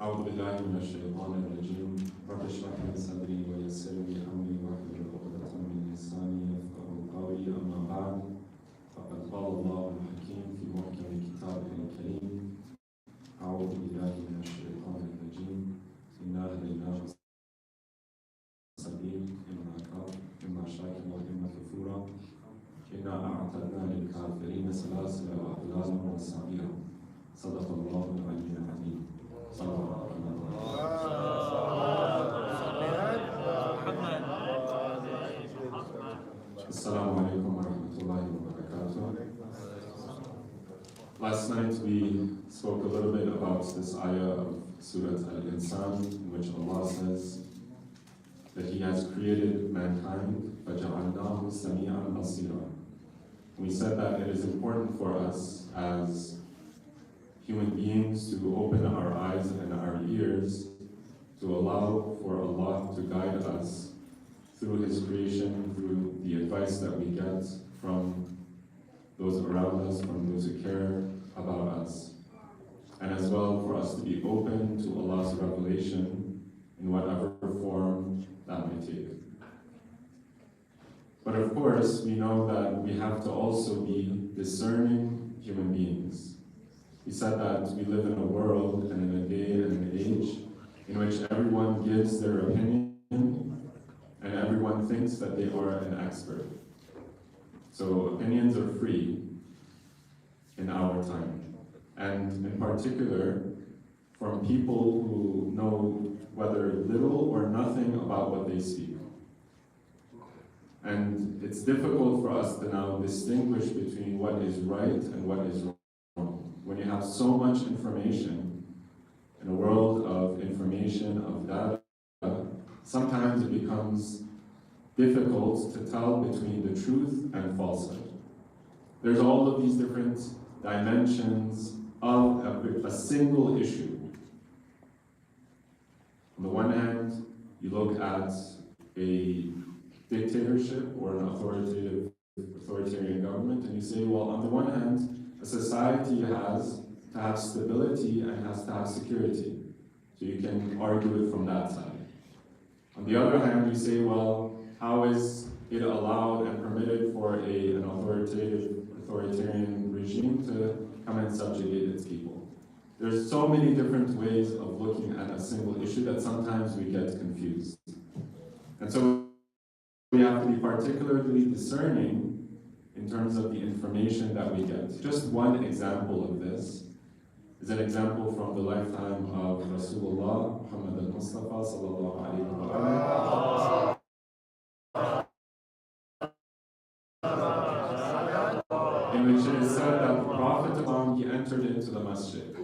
أعوذ بالله من الشيطان الرجيم رب اشرح لي صدري ويسر لي أمري واحلل عقدة من لساني يفقهوا قولي أما بعد فقد قال الله الحكيم في محكم كتابه الكريم أعوذ بالله من الشيطان الرجيم إنا هديناه السبيل إما شاكرا وإما كفورا إنا أعتدنا للكافرين سلاسل وأغلالا وسعيرا صدق الله العلي العظيم. Assalamu alaikum wa rahmatullahi wa barakatuh. Last night we spoke a little bit about this ayah of Surah Insaan, in which Allah says that He has created mankind, فَجَعَلْنَاهُ سَمِيعًا بَصِيرًا. We said that it is important for us as human beings to open our eyes and our ears to allow for Allah to guide us through His creation, through the advice that we get from those around us, from those who care about us, and as well for us to be open to Allah's revelation in whatever form that may take. But of course, we know that we have to also be discerning human beings. He said that we live in a world and in a day and an age in which everyone gives their opinion and everyone thinks that they are an expert. So opinions are free in our time. And in particular, from people who know whether little or nothing about what they speak. And it's difficult for us to now distinguish between what is right and what is wrong. When you have so much information, in a world of information, of data, sometimes it becomes difficult to tell between the truth and falsehood. There's all of these different dimensions of a single issue. On the one hand, you look at a dictatorship or an authoritarian government, and you say, well, on the one hand, a society has to have stability and has to have security. So you can argue it from that side. On the other hand, you say, well, how is it allowed and permitted for an authoritarian regime to come and subjugate its people? There's so many different ways of looking at a single issue that sometimes we get confused. And so we have to be particularly discerning in terms of the information that we get. Just one example of this is an example from the lifetime of Rasulullah Muhammad al-Mustafa sallallahu alayhi wa sallam, in which it is said that the Prophet he entered into the masjid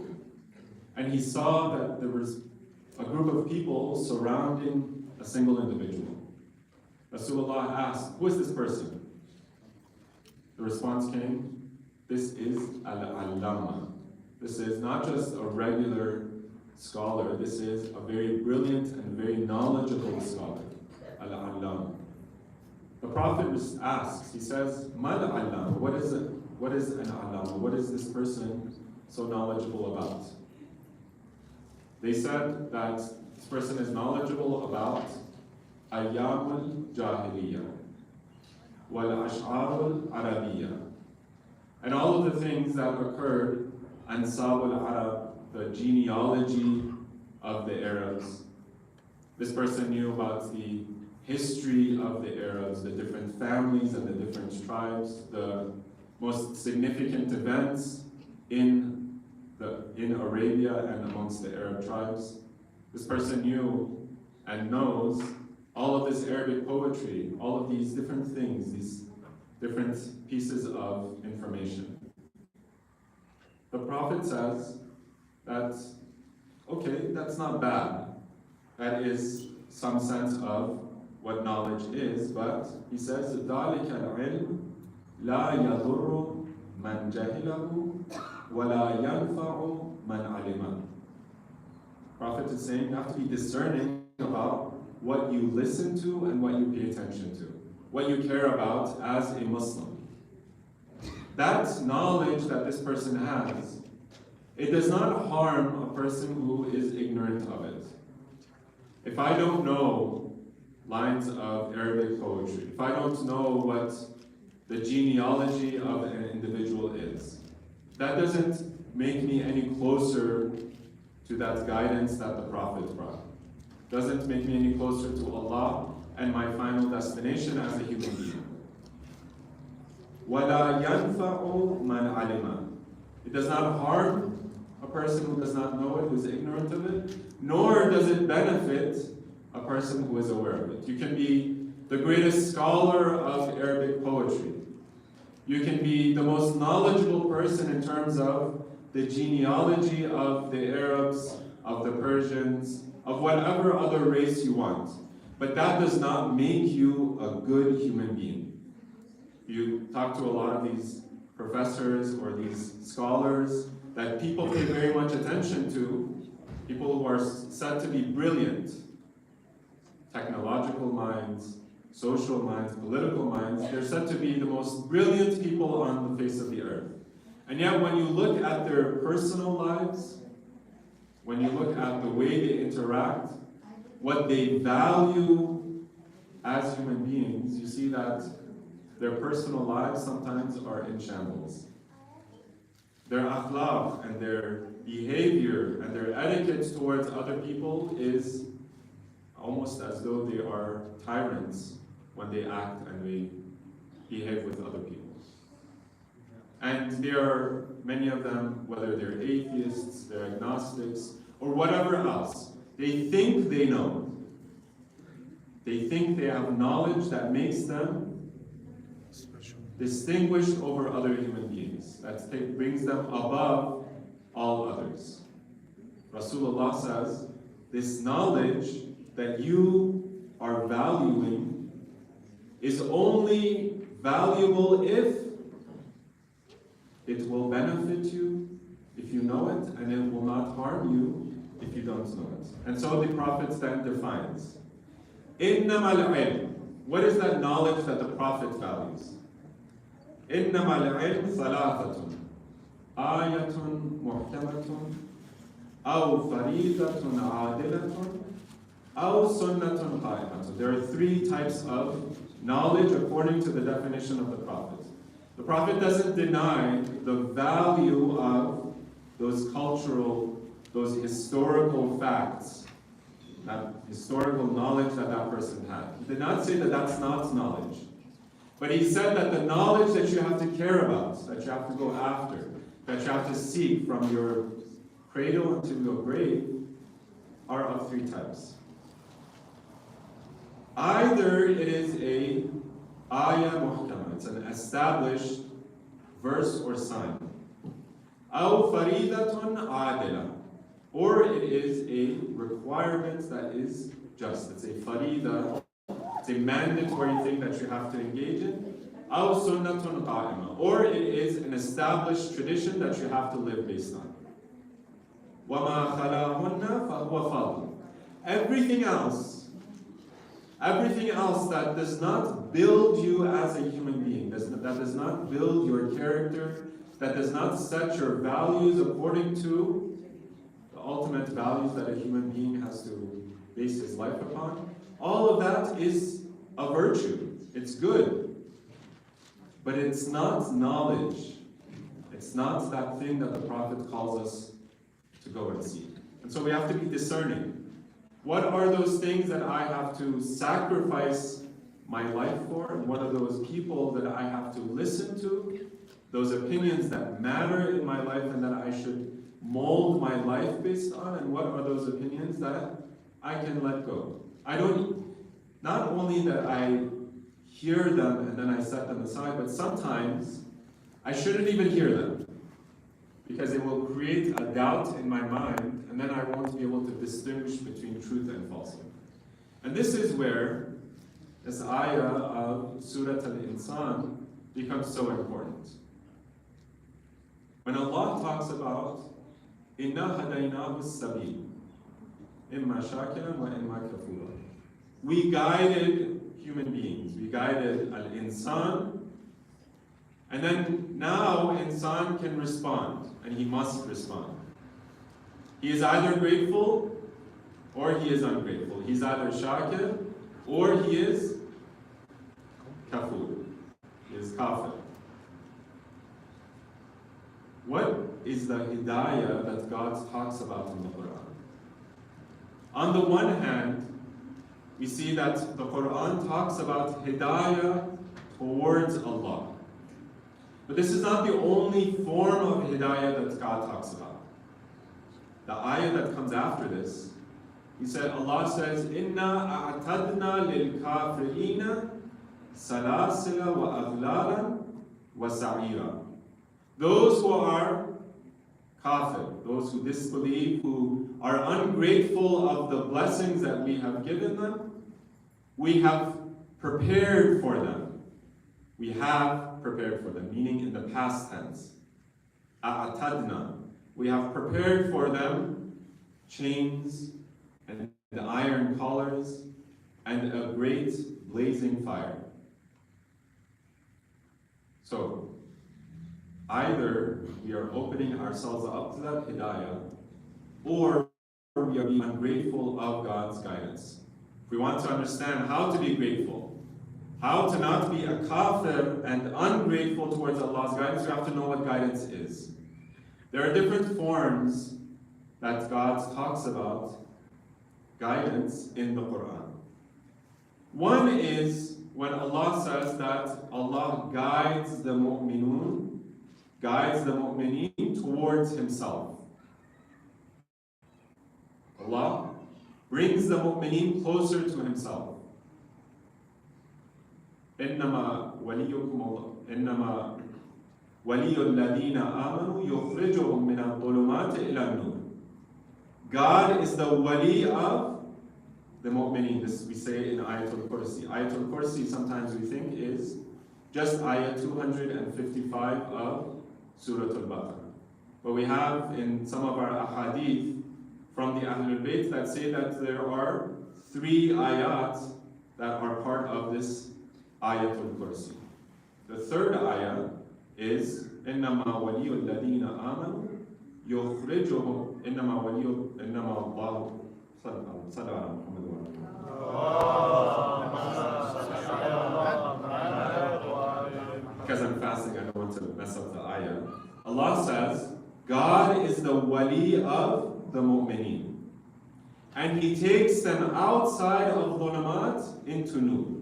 and he saw that there was a group of people surrounding a single individual. Rasulullah asked, who is this person? The response came, this is al-allama. This is not just a regular scholar, this is a very brilliant and very knowledgeable scholar, al-allama. The Prophet asks, he says, mal allama, what is it? What is an allama? What is this person so knowledgeable about? They said that this person is knowledgeable about ayyamul jahiliyyah, wal-ash'ar al-arabiyya, and all of the things that occurred, ansab al-arab, the genealogy of the Arabs. This person knew about the history of the Arabs, the different families and the different tribes, the most significant events in Arabia and amongst the Arab tribes. This person knew and knows all of this Arabic poetry, all of these different things, these different pieces of information. The Prophet says that, okay, that's not bad. That is some sense of what knowledge is, but he says, ذَلِكَ الْعِلْمُ لَا يَضُرُّ مَنْ جَهِلَهُ وَلَا يَنْفَعُ مَنْ عَلِمَهُ. Prophet is saying you have to be discerning about what you listen to and what you pay attention to, what you care about as a Muslim. That knowledge that this person has it does not harm a person who is ignorant of it. If I don't know lines of Arabic poetry, if I don't know what the genealogy of an individual is, that doesn't make me any closer to that guidance that the Prophet brought. Doesn't make me any closer to Allah and my final destination as a human being. وَلَا يَنْفَعُ مَنْ عَلِمَ. It does not harm a person who does not know it, who is ignorant of it, nor does it benefit a person who is aware of it. You can be the greatest scholar of Arabic poetry. You can be the most knowledgeable person in terms of the genealogy of the Arabs, of the Persians, of whatever other race you want. But that does not make you a good human being. You talk to a lot of these professors or these scholars that people pay very much attention to, people who are said to be brilliant, technological minds, social minds, political minds. They're said to be the most brilliant people on the face of the earth. And yet when you look at their personal lives, when you look at the way they interact, what they value as human beings, you see that their personal lives sometimes are in shambles. Their akhlaq and their behavior and their etiquette towards other people is almost as though they are tyrants when they act and they behave with other people. And there are many of them, whether they're atheists, they're agnostics, or whatever else, they think they know. They think they have knowledge that makes them distinguished over other human beings. That brings them above all others. Rasulullah says, this knowledge that you are valuing is only valuable if it will benefit you if you know it, and it will not harm you if you don't know it. And so the Prophet then defines, إِنَّمَا الْعِلْمِ. What is that knowledge that the Prophet values? إِنَّمَا الْعِلْمِ ثَلَاثَةٌ آيَةٌ مُحْكَمَةٌ أَوْ فَرِيضَةٌ عَادِلَةٌ أَوْ سُنَّةٌ قَائِمَةٌ. There are three types of knowledge according to the definition of the Prophet. The Prophet doesn't deny the value of those cultural, those historical facts, that historical knowledge that that person had. He did not say that that's not knowledge. But he said that the knowledge that you have to care about, that you have to go after, that you have to seek from your cradle until your grave, are of three types. Either it is a ayah muhkama, it's an established verse or sign. أو فريضة عادلة, or it is a requirement that is just. It's a farida, it's a mandatory thing that you have to engage in. أو سنة قائمة, or it is an established tradition that you have to live based on. وما خلاهن فهو فضل. Everything else that does not build you as a human being, that does not build your character, that does not set your values according to the ultimate values that a human being has to base his life upon, all of that is a virtue. It's good. But it's not knowledge. It's not that thing that the Prophet calls us to go and seek. And so we have to be discerning. What are those things that I have to sacrifice my life for? And what are those people that I have to listen to? Those opinions that matter in my life and that I should mold my life based on? And what are those opinions that I can let go? Not only that I hear them and then I set them aside, but sometimes I shouldn't even hear them, because it will create a doubt in my mind, and then I won't be able to distinguish between truth and falsehood. And this is where this ayah of Surah Insaan becomes so important. When Allah talks about إِنَّا هَدَيْنَاهُ السَّبِيلَ إِمَّا شَاكِرًا وَإِمَّا كَفُورًا. We guided human beings. We guided al-Insaan. And then now Insaan can respond, and he must respond. He is either grateful or he is ungrateful. He's either shakir or he is kafur. He is kafir. What is the hidayah that God talks about in the Quran? On the one hand, we see that the Quran talks about hidayah towards Allah. But this is not the only form of hidayah that God talks about. The ayah that comes after this, Allah says, Inna a'tadna lil kafirina salasila wa aghlalan wa sa'ira. Those who are kafir, those who disbelieve, who are ungrateful of the blessings that we have given them, we have prepared for them. We have prepared for them, meaning in the past tense. A'tadna. We have prepared for them chains and the iron collars and a great blazing fire. So, either we are opening ourselves up to that hidayah, or we are being ungrateful of God's guidance. If we want to understand how to be grateful, how to not be a kafir and ungrateful towards Allah's guidance, we have to know what guidance is. There are different forms that God talks about guidance in the Quran. One is when Allah says that Allah guides the mu'mineen towards Himself. Allah brings the mu'mineen closer to Himself. إنما ولي الذين آمنوا يخرجهم من الظلمات إلى النور. God is the wali of the mu'mineen. This we say in Ayatul Kursi. Ayatul Kursi sometimes we think is just ayah 255 of Surah Al-Baqarah. But we have in some of our ahadith from the Ahlul Bayt that say that there are 3 ayat that are part of this Ayatul Kursi. The third ayah is إنما ولي الذين آمنوا يخرجهم إنما الله صلى على محمد Because I'm fasting, I don't want to mess up the ayah. Allah says, God is the wali of the mu'mineen. And He takes them outside of dhulumat into nur.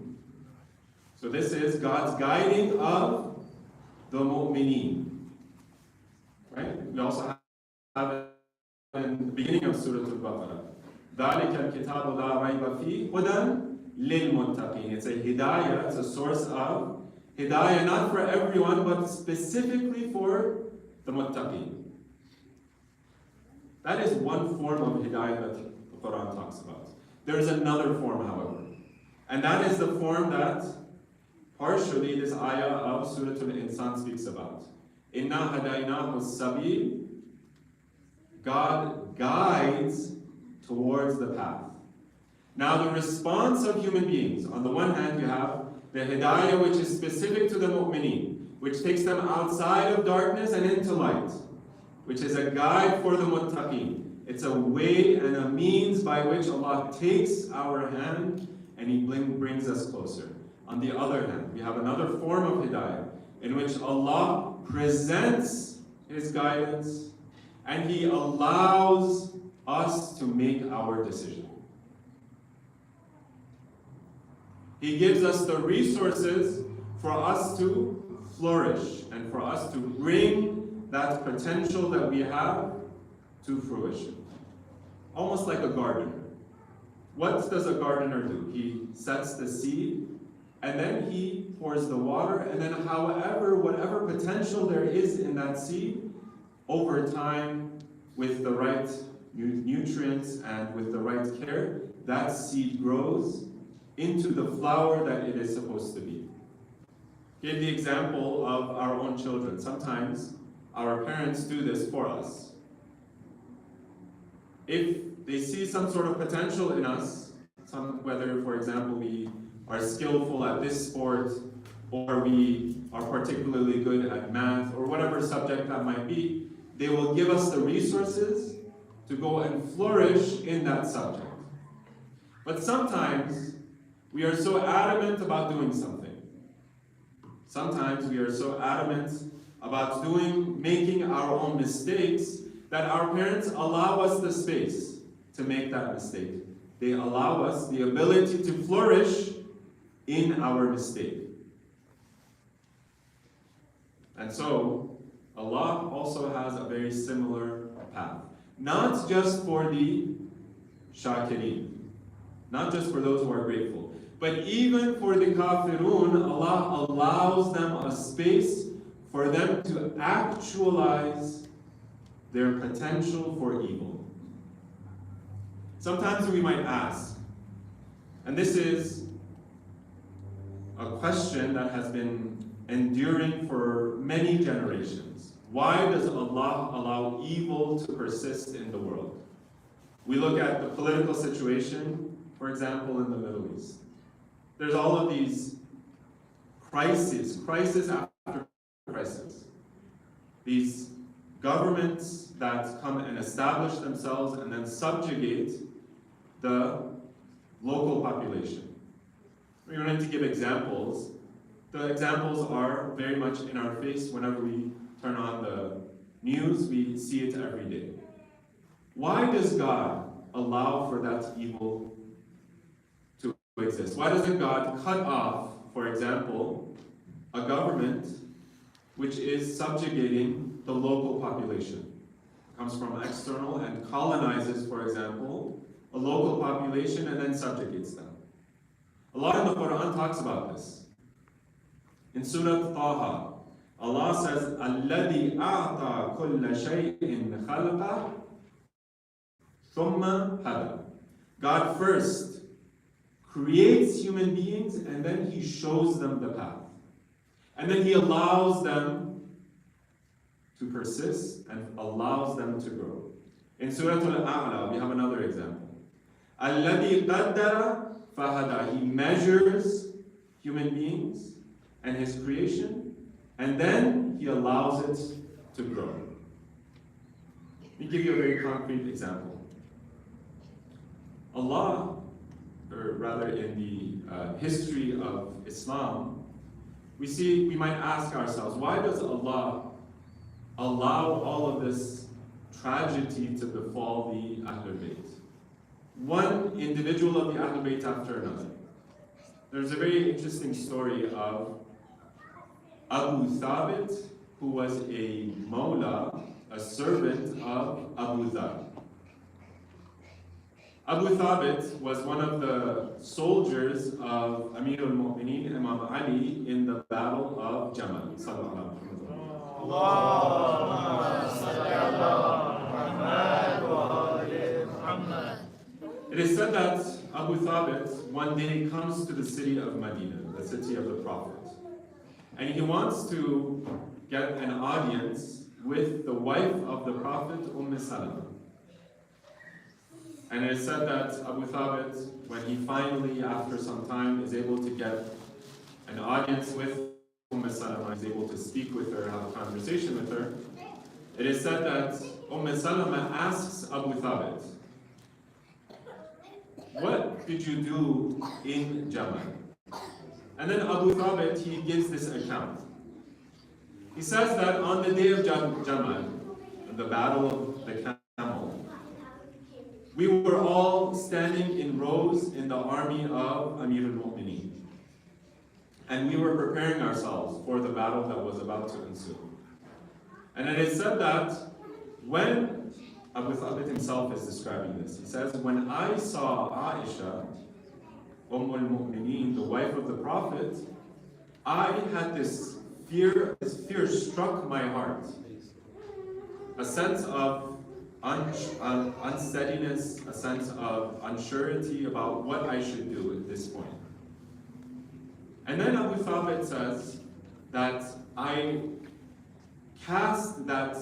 So this is God's guiding of the mu'mineen. Right? We also have it in the beginning of Surah Al-Baqarah. ذَلِكَ الْكِتَابُ لَا رَيْبَ فِيهِ هُدًى لِلْمُتَّقِينَ. It's a hidayah, it's a source of hidayah not for everyone, but specifically for the muttaqeen. That is one form of hidayah that the Quran talks about. There is another form, however. And that is the form that partially this ayah of Surah Insaan speaks about. Inna hadaynahu sabil. God guides towards the path. Now the response of human beings, on the one hand you have the hidayah which is specific to the mu'mineen, which takes them outside of darkness and into light, which is a guide for the muttaqeen. It's a way and a means by which Allah takes our hand and He brings us closer. On the other hand, we have another form of hidayah in which Allah presents His guidance and He allows us to make our decision. He gives us the resources for us to flourish and for us to bring that potential that we have to fruition. Almost like a gardener. What does a gardener do? He sets the seed, and then he pours the water, and then whatever potential there is in that seed, over time, with the right nutrients and with the right care, that seed grows into the flower that it is supposed to be. Give the example of our own children. Sometimes our parents do this for us. If they see some sort of potential in us, whether, for example, we are skillful at this sport, or we are particularly good at math, or whatever subject that might be, they will give us the resources to go and flourish in that subject. But sometimes we are so adamant about doing something. Sometimes we are so adamant about making our own mistakes that our parents allow us the space to make that mistake. They allow us the ability to flourish in our mistake. And so, Allah also has a very similar path. Not just for the shakirin, not just for those who are grateful, but even for the kafirun, Allah allows them a space for them to actualize their potential for evil. Sometimes we might ask, and this is a question that has been enduring for many generations. Why does Allah allow evil to persist in the world? We look at the political situation, for example, in the Middle East. There's all of these crises after crisis. These governments that come and establish themselves and then subjugate the local population. We wanted to give examples. The examples are very much in our face. Whenever we turn on the news, we see it every day. Why does God allow for that evil to exist? Why doesn't God cut off, for example, a government which is subjugating the local population? It comes from external and colonizes, for example, a local population and then subjugates them. Allah in the Quran talks about this. In Surah Taha, Allah says, الَّذِي أَعْطَى كُلَّ شَيْءٍ خَلْقَهُ ثُمَّ هَدَى. God first creates human beings and then He shows them the path. And then He allows them to persist and allows them to grow. In Surah Al-A'la, we have another example. الَّذِي قَدَّرَ فَهَدَى. He measures human beings and His creation, and then He allows it to grow. Let me give you a very concrete example. Allah, or rather in the history of Islam, we might ask ourselves, why does Allah allow all of this tragedy to befall the Ahlul Bayt? One individual of the Ahlul Bayt after another. There's a very interesting story of Abu Thabit, who was a mawla, a servant of Abu Dhar. Abu Thabit was one of the soldiers of Amir al-Mu'mineen, Imam Ali, in the Battle of Jamal. It is said that Abu Thabit one day comes to the city of Medina, the city of the Prophet, and he wants to get an audience with the wife of the Prophet, Salama. And it is said that Abu Thabit, when he finally, after some time, is able to get an audience with Salama, is able to speak with her, have a conversation with her, it is said that Salama asks Abu Thabit, "What did you do in Jamal?" And then Abu Thabit, he gives this account. He says that on the day of Jamal, the battle of the camel, we were all standing in rows in the army of Amir al-Mu'mineen. And we were preparing ourselves for the battle that was about to ensue. And it is said that when Abu Thabit himself is describing this, he says, when I saw Aisha, al-Mu'mineen, the wife of the Prophet, I had this fear struck my heart. A sense of unsteadiness, a sense of unsurety about what I should do at this point. And then Abu Thabit says that I cast that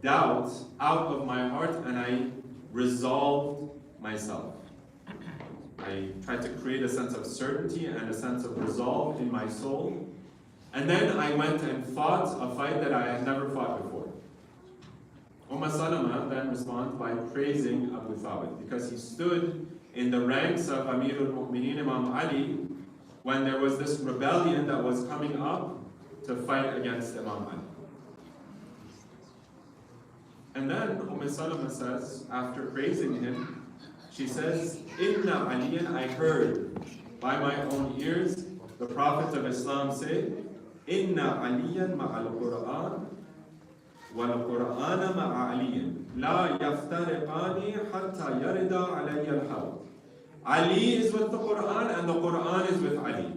doubt out of my heart and I resolved myself. I tried to create a sense of certainty and a sense of resolve in my soul. And then I went and fought a fight that I had never fought before. Salama then responds by praising Abu Thabit because he stood in the ranks of Amir al-Mu'mineen Imam Ali when there was this rebellion that was coming up to fight against Imam Ali. And then Salama says, after praising him, she says, Inna Aliyan, I heard by my own ears the Prophet of Islam say, Inna Aliyan ma'al Qur'an wal Qur'ana ma'a Aliyan la yaftariqani hatta yarida alayya al-hawd. Ali is with the Qur'an and the Qur'an is with Ali.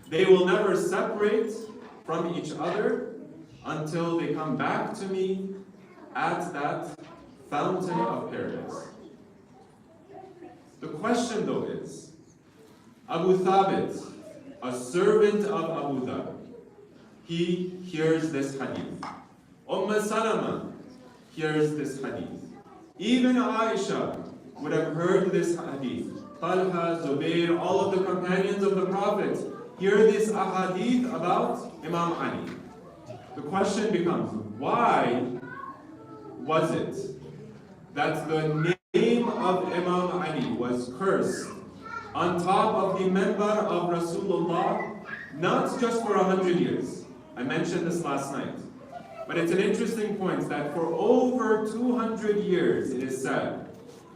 They will never separate from each other until they come back to me at that fountain of paradise. The question though is, Abu Thabit, a servant of Abu Dhar, he hears this hadith. Salama hears this hadith. Even Aisha would have heard this hadith. Talha, Zubair, all of the companions of the Prophet hear this ahadith about Imam Ali. The question becomes, why was it that the name of Imam Ali was cursed on top of the member of Rasulullah, not just for 100 years? I mentioned this last night. But it's an interesting point that for over 200 years it is said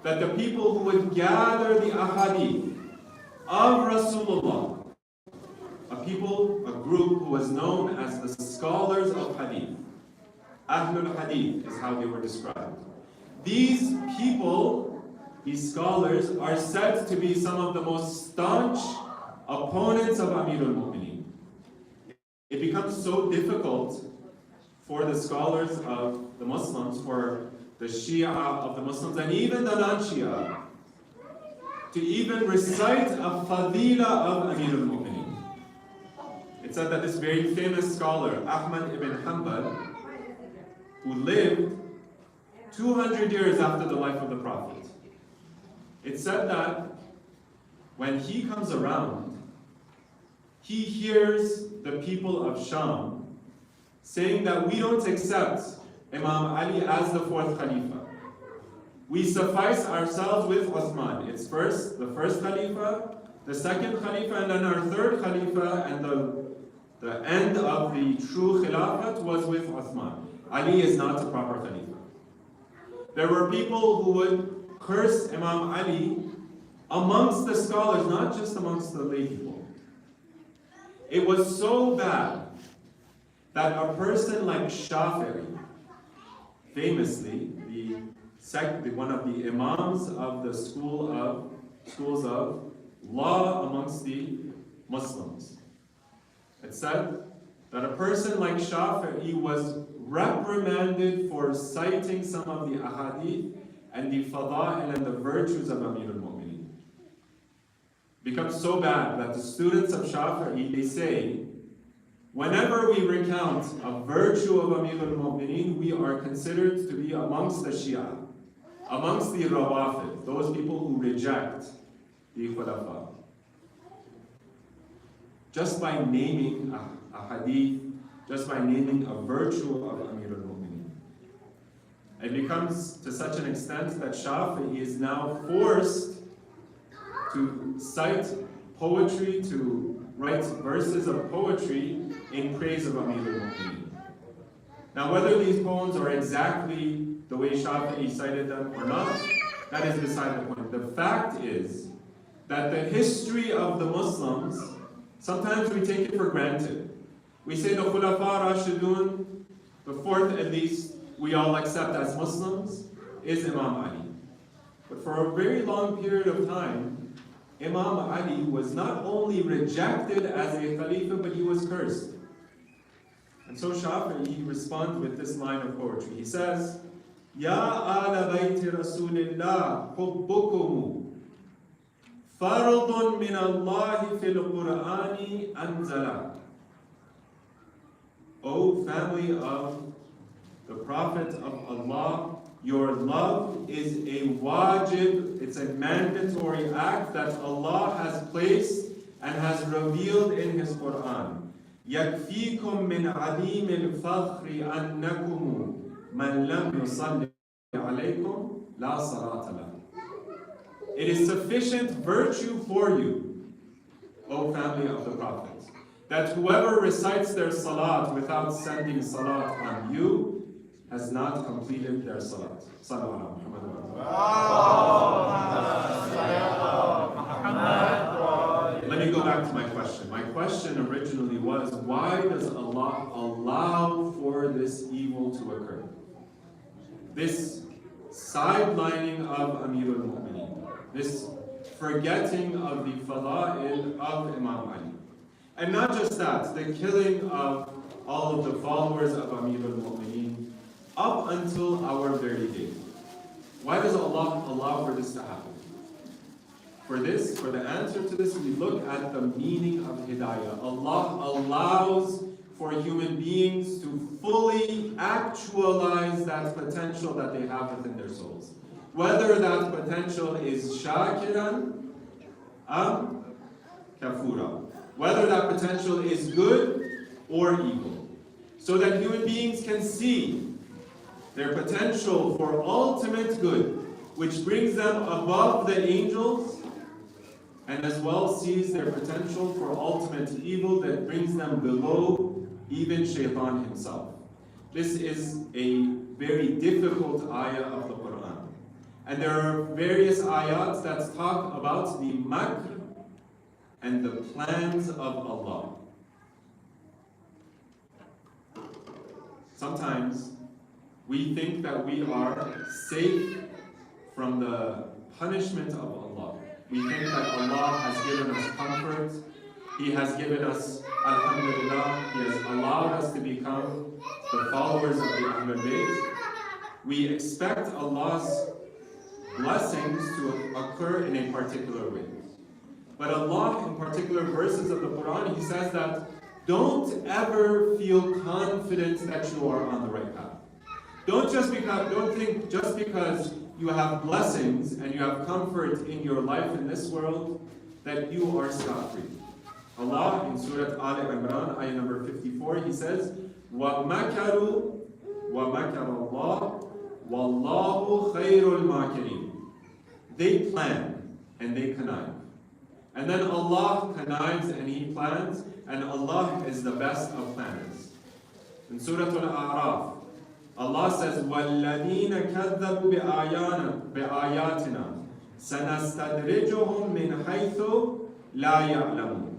that the people who would gather the ahadith of Rasulullah, a group who was known as the scholars of hadith, Ahlul Hadith is how they were described. These people, these scholars, are said to be some of the most staunch opponents of Amir al-Mu'mineen. It becomes so difficult for the scholars of the Muslims, for the Shia of the Muslims, and even the non-Shia, to even recite a fadila of Amir al-Mu'mineen. It said that this very famous scholar, Ahmad ibn Hanbal, who lived 200 years after the life of the Prophet, it said that when he comes around, he hears the people of Sham saying that we don't accept Imam Ali as the fourth Khalifa. We suffice ourselves with Uthman. It's the first Khalifa, the second Khalifa, and then our third Khalifa, and the end of the true Khilafat was with Uthman. Ali is not a proper Khalifa. There were people who would curse Imam Ali amongst the scholars, not just amongst the lay people. It was so bad that a person like Shafi'i, famously one of the imams of the schools of law amongst the Muslims, it said that a person like Shafi'i was reprimanded for citing some of the ahadith and the fada'il and the virtues of Amir al-Mu'mineen. Becomes so bad that the students of Shafi'i, they say, whenever we recount a virtue of Amir al-Mu'mineen, we are considered to be amongst the Shia, amongst the Rawafid, those people who reject the Khulafa. Just by naming a hadith, just by naming a virtue of Amir al-Mu'mineen. It becomes to such an extent that Shafi'i is now forced to cite poetry, to write verses of poetry in praise of Amir al-Mu'mineen. Now, whether these poems are exactly the way Shafi'i cited them or not, that is beside the point. The fact is that the history of the Muslims, sometimes we take it for granted. We say the Khulafa Rashidun, the fourth at least, we all accept as Muslims, is Imam Ali. But for a very long period of time, Imam Ali was not only rejected as a Khalifa, but he was cursed. And so Shafi'i responds with this line of poetry. He says, Ya ala bayti Rasulillah hubbukumu fardun min Allahi fil Qur'ani anzala. O family of the Prophet of Allah, your love is a wajib, it's a mandatory act that Allah has placed and has revealed in His Qur'an. يَكْفِيكُم مِّنْ عَدِيمِ الْفَخْرِ أَنَّكُمْ مَنْ لَمْ يُصَلِّ عَلَيْكُمْ لَا صَلَاةَ لَهُ. It is sufficient virtue for you, O family of the Prophet, that whoever recites their salat without sending salat on you has not completed their salat. Sallu ala Muhammad. Let me go back to my question. My question originally was, why does Allah allow for this evil to occur? This sidelining of Amir al-Mu'mineen, this forgetting of the fada'il of Imam Ali. And not just that, the killing of all of the followers of Amir al-Mu'mineen up until our very day. Why does Allah allow for this to happen? For the answer to this, we look at the meaning of hidayah. Allah allows for human beings to fully actualize that potential that they have within their souls. Whether that potential is shakiran am kafura. Whether that potential is good or evil. So that human beings can see their potential for ultimate good, which brings them above the angels, and as well sees their potential for ultimate evil that brings them below even shaitan himself. This is a very difficult ayah of the Quran. And there are various ayats that talk about the makr and the plans of Allah. Sometimes we think that we are safe from the punishment of Allah. We think that Allah has given us comfort. He has given us, alhamdulillah, He has allowed us to become the followers of the Ahlul Bayt. We expect Allah's blessings to occur in a particular way. But Allah, in particular verses of the Quran, He says that don't ever feel confident that you are on the right path. Don't think just because you have blessings and you have comfort in your life in this world that you are scot-free. Allah in Surah Al-Imran, ayah number 54, He says, وَمَكَرُوا وَمَكَرَ اللَّهُ وَاللَّهُ خَيْرُ الْمَاكِرِينَ. They plan and they connive. And then Allah connives and He plans, and Allah is the best of planners. In Surah Al-A'raf, Allah says, وَالَّذِينَ كَذَّبُوا بِآيَاتِنَا سَنَسْتَدْرِجُهُمْ مِنْ حَيْثُ لَا يَعْلَمُونَ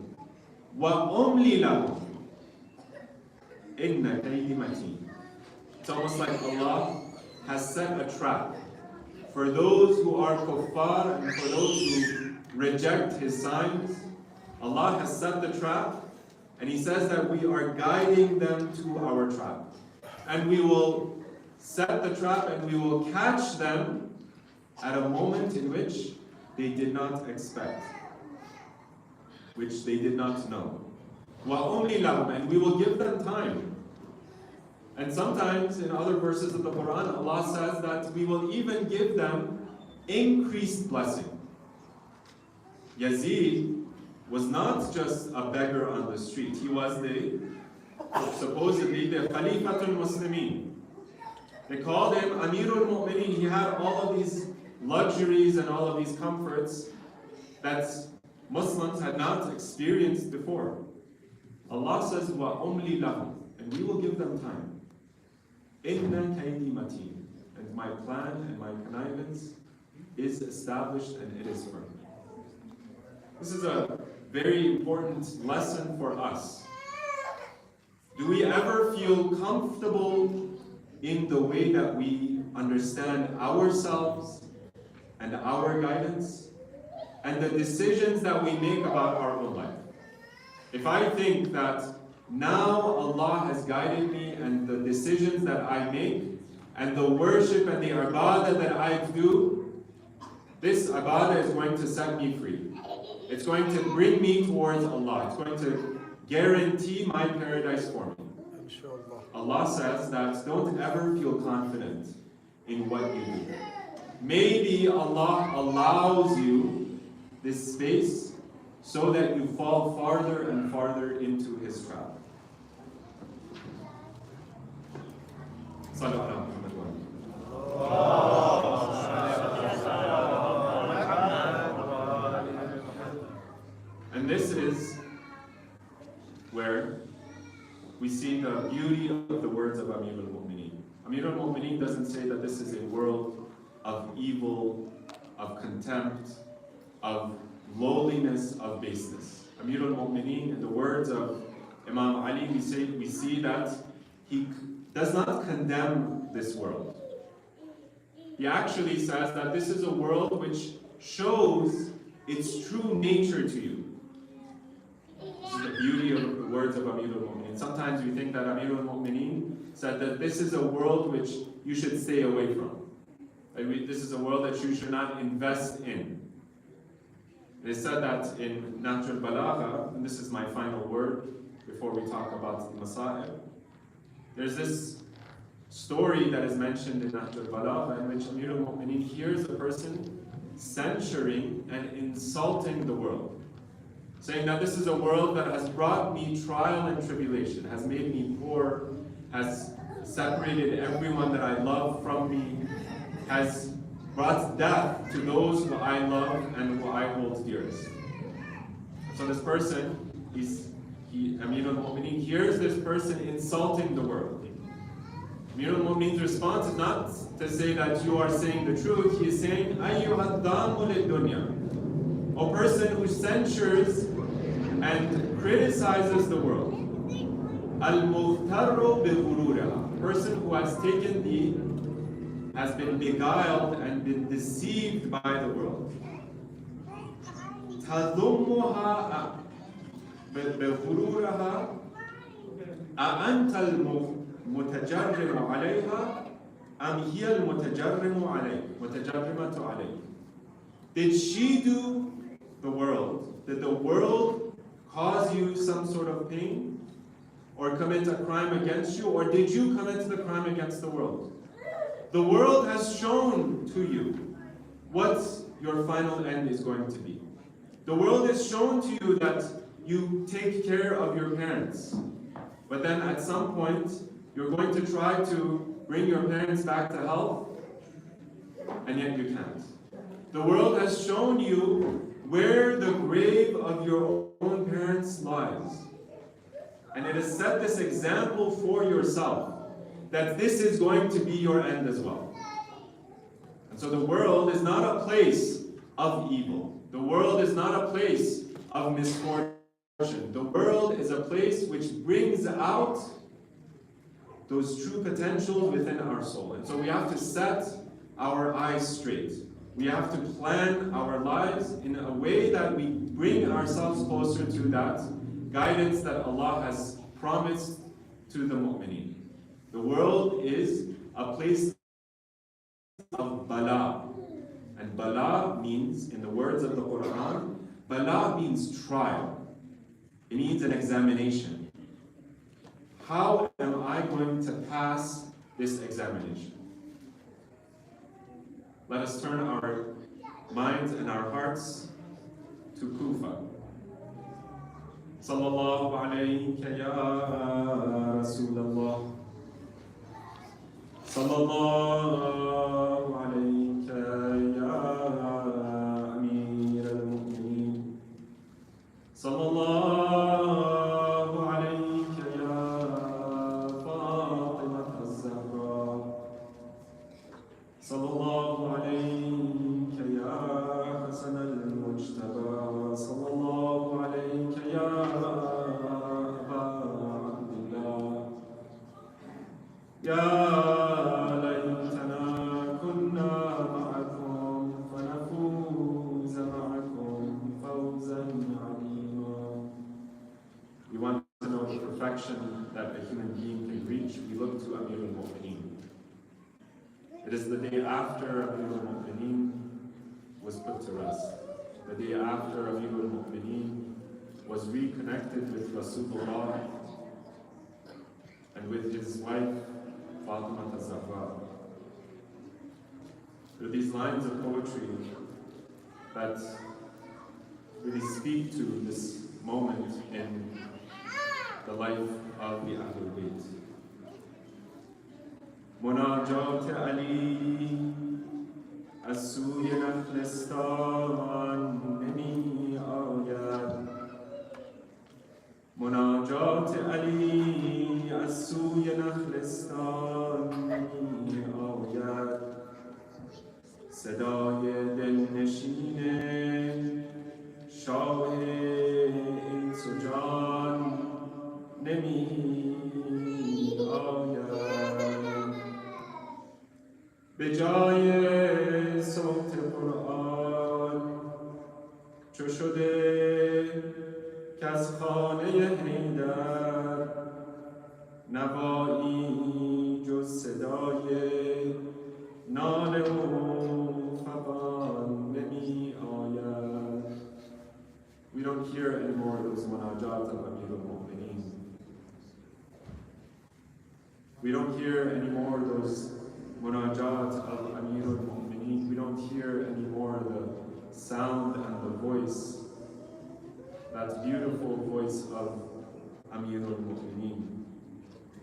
وَأُمْلِي لَهُمْ إِنَّ كَيْدِي مَتِينٌ. It's almost like Allah has set a trap for those who are kuffar and for those who reject His signs. Allah has set the trap, and He says that we are guiding them to our trap. And we will set the trap and we will catch them at a moment in which they did not expect, which they did not know. وَأُمْلِي لَهُمْ, and we will give them time. And sometimes in other verses of the Quran, Allah says that we will even give them increased blessing. Yazid was not just a beggar on the street. He was supposedly the Khalifatul Muslimin. They called him Amirul Mu'mineen. He had all of these luxuries and all of these comforts that Muslims had not experienced before. Allah says, وَأُمْلِي لَهُمْ, and we will give them time. إِنَّ كَيْدِي مَتِينٌ, and my plan and my connivance is established and it is firm. This is a very important lesson for us. Do we ever feel comfortable in the way that we understand ourselves and our guidance and the decisions that we make about our own life? If I think that now Allah has guided me and the decisions that I make and the worship and the ibadah that I do, this ibadah is going to set me free. It's going to bring me towards Allah. It's going to guarantee my paradise for me. Allah says that don't ever feel confident in what you do. Maybe Allah allows you this space so that you fall farther and farther into His trap. Sallallahu alaihi wasallam. And this is where we see the beauty of the words of Amir al-Mu'mineen. Amir al-Mu'mineen doesn't say that this is a world of evil, of contempt, of lowliness, of baseness. Amir al-Mu'mineen, in the words of Imam Ali, we see that he does not condemn this world. He actually says that this is a world which shows its true nature to you. This is the beauty of the words of Amir al-Mu'mineen. Sometimes we think that Amir al-Mu'mineen said that this is a world which you should stay away from. This is a world that you should not invest in. They said that in Nahj al-Balagha, and this is my final word before we talk about the Masa'ib. There's this story that is mentioned in Nahj al-Balagha in which Amir al-Mu'mineen hears a person censuring and insulting the world, saying that this is a world that has brought me trial and tribulation, has made me poor, has separated everyone that I love from me, has brought death to those who I love and who I hold dearest. So this person, Amir al-Mu'mineen hears this person insulting the world. Amir al-Mu'mineen's response is not to say that you are saying the truth. He is saying, أَيُّهَا الدَّامُ لِلدُّنْيَا, a person who censures and criticizes the world. Al-Mughtarru bi-ghururiha, a person who has been beguiled and been deceived by the world. تَذُمُّهَا بِغُرُورِهَا أَأَنْتَ الْمُتَجَرِّمُ عَلَيْهَا أَمْ هِيَ الْمُتَجَرِّمَةُ عَلَيْهِ. Did she do the world? Did the world cause you some sort of pain? Or commit a crime against you? Or did you commit the crime against the world? The world has shown to you what your final end is going to be. The world has shown to you that you take care of your parents, but then at some point you're going to try to bring your parents back to health, and yet you can't. The world has shown you where the grave of your own parents lies, and it has set this example for yourself that this is going to be your end as well. And so the world is not a place of evil. The world is not a place of misfortune. The world is a place which brings out those true potentials within our soul. And so we have to set our eyes straight. We have to plan our lives in a way that we bring ourselves closer to that guidance that Allah has promised to the mu'mineen. The world is a place of bala. And bala means, in the words of the Quran, bala means trial. It means an examination. How am I going to pass this examination? Let us turn our minds and our hearts to Kufa. Sallallahu alayka ya Rasulallah. Sallallahu alayka ya Amir al-Mu'mineen. Sallallahu alayka ya Fatima al-Zahra. Sallallahu alayka ya Hasan al-Mujtaba. Sallallahu alayka ya Aba Abdullah. Ya that a human being can reach, we look to Amir al-Mu'mineen. It is the day after Amir al-Mu'mineen was put to rest. The day after Amir al-Mu'mineen was reconnected with Rasulullah and with his wife, Fatima al-Zahra. There are these lines of poetry that really speak to this moment in the life of the Ahlul Bayt. مناجات علی از سوی نخلستان نمی آید. مناجات علی از سوی نخلستان نمی آید. صدای دلنشین شاه انس و جان نمی آید. به جای صوت قرآن چو شده که از خانه حیدر نوایی جز صدای ناله و فغان نمی آید. We don't hear anymore those munajat of Amir al-Mu'mineen. We don't hear anymore those munajat of Amir al-Mu'mineen. We don't hear anymore the sound and the voice, that beautiful voice of Amir al-Mu'mineen.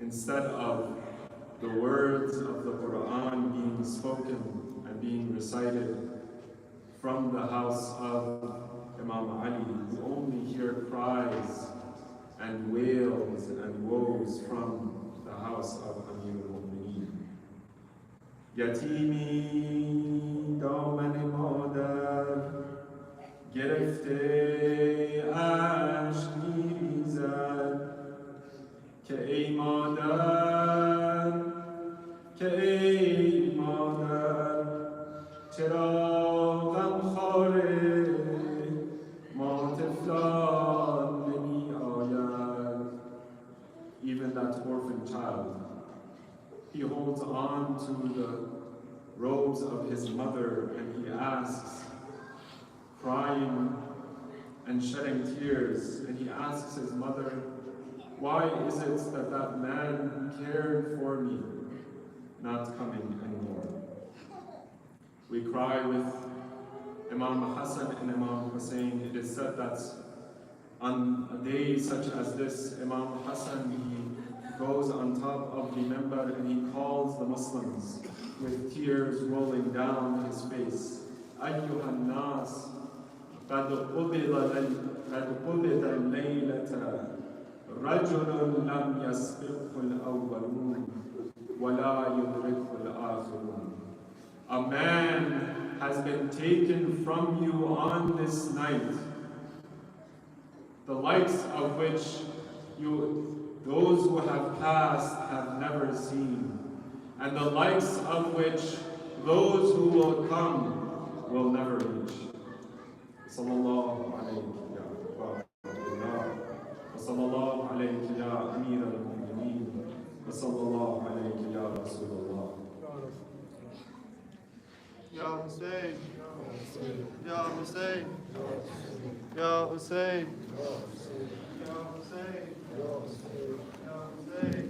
Instead of the words of the Quran being spoken and being recited from the house of Imam Ali, we only hear cries and wails and woes from the house of Amir al-Mu'mineen. یتیمی دامن مادر گرفته اشک می‌ریزد که ای مادر، که ای مادر، چرا غمخوار ما طفلان نمی آید. Even that orphan child, he holds on to the robes of his mother and he asks, crying and shedding tears, and he asks his mother, why is it that that man who cared for me not coming anymore? We cry with Imam Hassan and Imam Hussein. It is said that on a day such as this, Imam Hassan, he goes on top of the minbar and he calls the Muslims with tears rolling down his face. أيها الناس قد قبض الليلة رجل لم يسبقه الأولون ولا يدركه الآخرون. A man has been taken from you on this night, the likes of which those who have passed have never seen, and the likes of which those who will come will never reach. Sallallahu alayhi wa sallallahu alayhi ya Amir al-Mu'mineen wa sallallahu alayhi ya Rasulullah. Ya Hussein, Ya Hussein, Ya Hussein, Ya Hussein, Ya Hussein, Ya Hussein.